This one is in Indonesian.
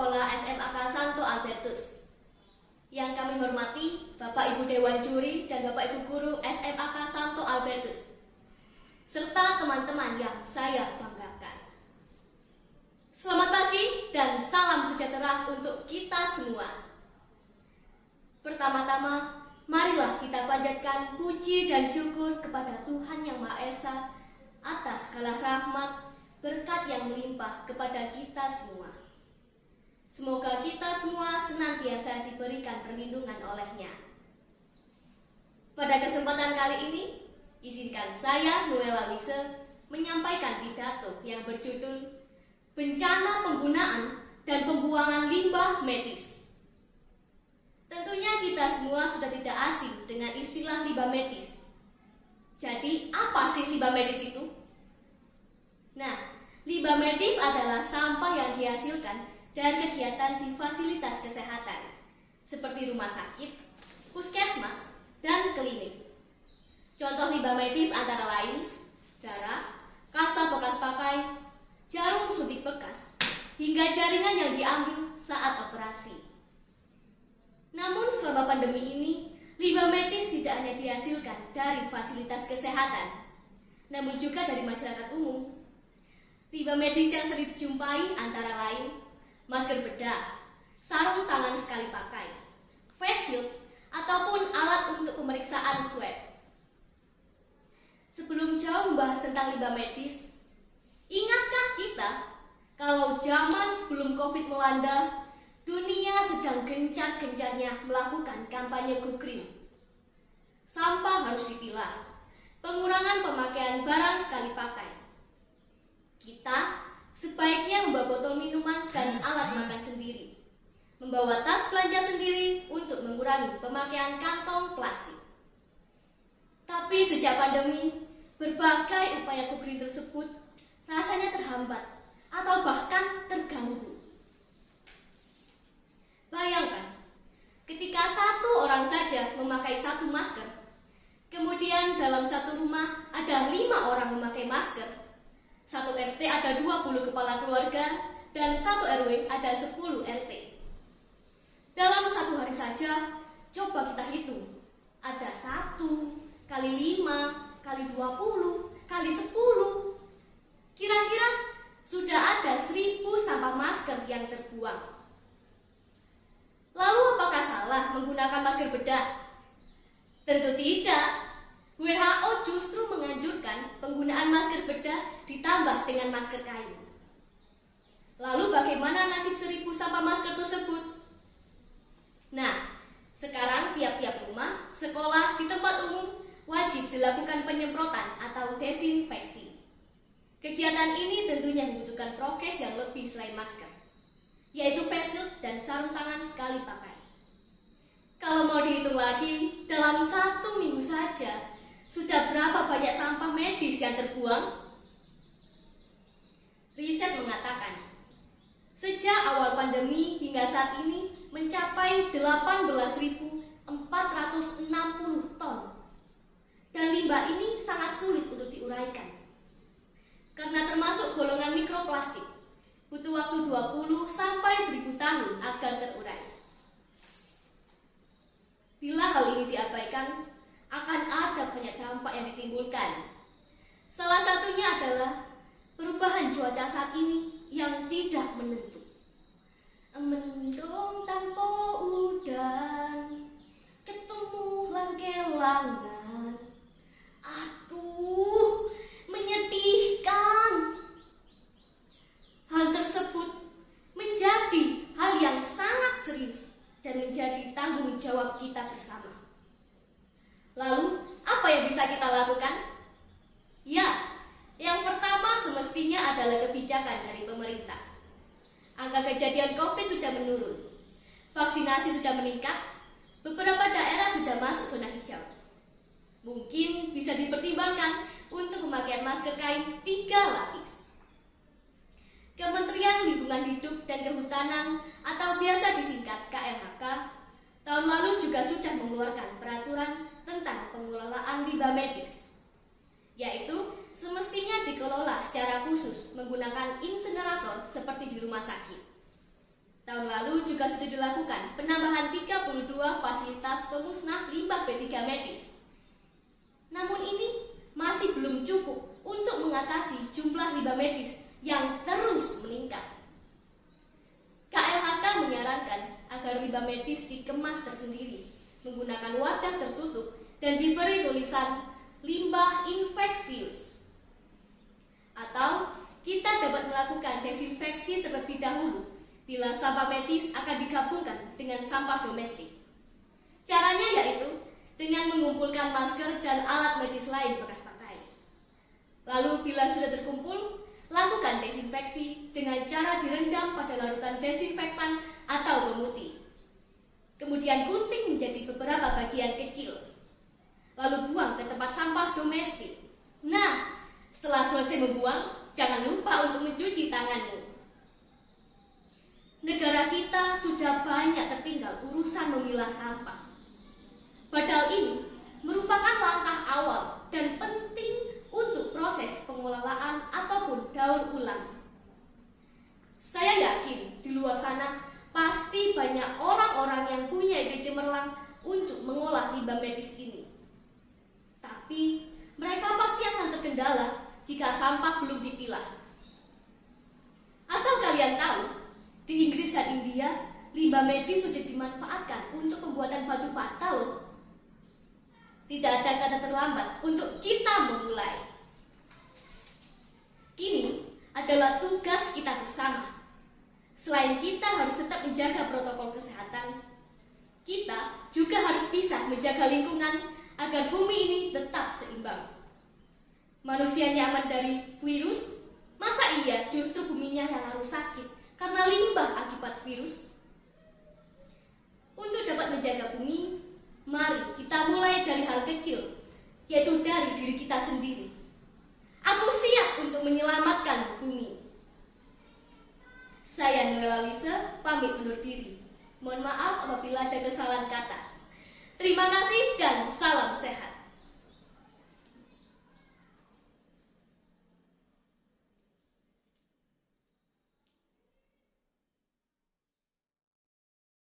Sekolah SMAK Santo Albertus. Yang kami hormati Bapak Ibu Dewan Juri dan Bapak Ibu Guru SMAK Santo Albertus, serta teman-teman yang saya banggakan. Selamat pagi dan salam sejahtera untuk kita semua. Pertama-tama, marilah kita panjatkan puji dan syukur kepada Tuhan Yang Maha Esa atas segala rahmat, berkat yang melimpah kepada kita semua. Semoga kita semua senantiasa diberikan perlindungan oleh-Nya. Pada kesempatan kali ini, izinkan saya, Noella Lise, menyampaikan pidato yang berjudul Bencana Penggunaan dan Pembuangan Limbah Medis. Tentunya kita semua sudah tidak asing dengan istilah limbah medis. Jadi, apa sih limbah medis itu? Nah, limbah medis adalah sampah yang dihasilkan dari kegiatan di fasilitas kesehatan, seperti rumah sakit, puskesmas, dan klinik. Contoh limbah medis antara lain darah, kasa bekas pakai, jarum suntik bekas, hingga jaringan yang diambil saat operasi. Namun selama pandemi ini, limbah medis tidak hanya dihasilkan dari fasilitas kesehatan, namun juga dari masyarakat umum. Limbah medis yang sering dijumpai antara lain masker bedah, sarung tangan sekali pakai, face shield, ataupun alat untuk pemeriksaan swab. Sebelum jauh membahas tentang limbah medis, ingatkah kita kalau zaman sebelum COVID melanda, dunia sedang gencar-gencarnya melakukan kampanye Go Green. Sampah harus dipilah, pengurangan pemakaian barang sekali pakai. Kita sebaiknya membawa botol minuman dan alat makan sendiri, membawa tas belanja sendiri untuk mengurangi pemakaian kantong plastik. Tapi sejak pandemi, berbagai upaya Go Green tersebut rasanya terhambat atau bahkan terganggu. Bayangkan, ketika satu orang saja memakai satu masker, kemudian dalam satu rumah ada 5 orang memakai masker, satu RT ada 20 kepala keluarga, dan satu RW ada 10 RT. Dalam satu hari saja, coba kita hitung. Ada 1 kali 5 kali 20 kali 10. Kira-kira sudah ada 1000 sampah masker yang terbuang. Lalu apakah salah menggunakan masker bedah? Tentu tidak. WHO justru menganjurkan penggunaan masker bedah ditambah dengan masker kain. Lalu bagaimana nasib 1000 sampah masker tersebut? Nah, sekarang tiap-tiap rumah, sekolah, di tempat umum wajib dilakukan penyemprotan atau desinfeksi. Kegiatan ini tentunya membutuhkan prokes yang lebih selain masker, yaitu face shield dan sarung tangan sekali pakai. Kalau mau dihitung lagi, dalam 1 minggu saja, sudah berapa banyak sampah medis yang terbuang? Riset mengatakan, sejak awal pandemi hingga saat ini mencapai 18.460 ton. Dan limbah ini sangat sulit untuk diuraikan. Karena termasuk golongan mikroplastik, butuh waktu 20 sampai 1000 tahun agar terurai. Bila hal ini diabaikan, akan ada banyak dampak yang ditimbulkan. Salah satunya adalah perubahan cuaca saat ini yang tidak menentu. Mendung tanpa udan, ketemulah kelangan. Aduh, menyedihkan. Hal tersebut menjadi hal yang sangat serius dan menjadi tanggung jawab kita bersama. Lalu, apa yang bisa kita lakukan? Ya, yang pertama semestinya adalah kebijakan dari pemerintah. Angka kejadian COVID sudah menurun, vaksinasi sudah meningkat, beberapa daerah sudah masuk zona hijau. Mungkin bisa dipertimbangkan untuk pemakaian masker kain 3 lapis. Kementerian Lingkungan Hidup dan Kehutanan atau biasa disingkat KLHK tahun lalu juga sudah mengeluarkan peraturan tentang pengelolaan limbah medis, yaitu semestinya dikelola secara khusus menggunakan insinerator seperti di rumah sakit. Tahun lalu juga sudah dilakukan penambahan 32 fasilitas pemusnah limbah B3 medis. Namun ini masih belum cukup untuk mengatasi jumlah limbah medis yang terus meningkat. KLHK menyarankan agar limbah medis dikemas tersendiri, menggunakan wadah tertutup dan diberi tulisan limbah infeksius. Atau kita dapat melakukan desinfeksi terlebih dahulu bila sampah medis akan digabungkan dengan sampah domestik. Caranya yaitu dengan mengumpulkan masker dan alat medis lain bekas pakai. Lalu bila sudah terkumpul, lakukan desinfeksi dengan cara direndam pada larutan desinfektan atau pemutih. Kemudian gunting menjadi beberapa bagian kecil. Lalu buang ke tempat sampah domestik. Nah, setelah selesai membuang, jangan lupa untuk mencuci tanganmu. Negara kita sudah banyak tertinggal urusan memilah sampah. Padahal ini merupakan langkah awal dan penting untuk proses pengelolaan ataupun daur ulang. Saya yakin di luar sana pasti banyak orang-orang yang punya ide cemerlang untuk mengolah limbah medis ini. Tapi mereka pasti akan terkendala jika sampah belum dipilah. Asal kalian tahu, di Inggris dan India, limbah medis sudah dimanfaatkan untuk pembuatan batu bata loh. Tidak ada kata terlambat untuk kita memulai. Kini adalah tugas kita bersama. Selain kita harus tetap menjaga protokol kesehatan, kita juga harus bisa menjaga lingkungan agar bumi ini tetap seimbang. Manusianya aman dari virus, masa iya justru buminya yang harus sakit karena limbah akibat virus? Untuk dapat menjaga bumi, mari kita mulai dari hal kecil, yaitu dari diri kita sendiri. Aku siap untuk menyelamatkan bumi. Saya Noella Lisa, pamit undur diri. Mohon maaf apabila ada kesalahan kata. Terima kasih dan salam sehat.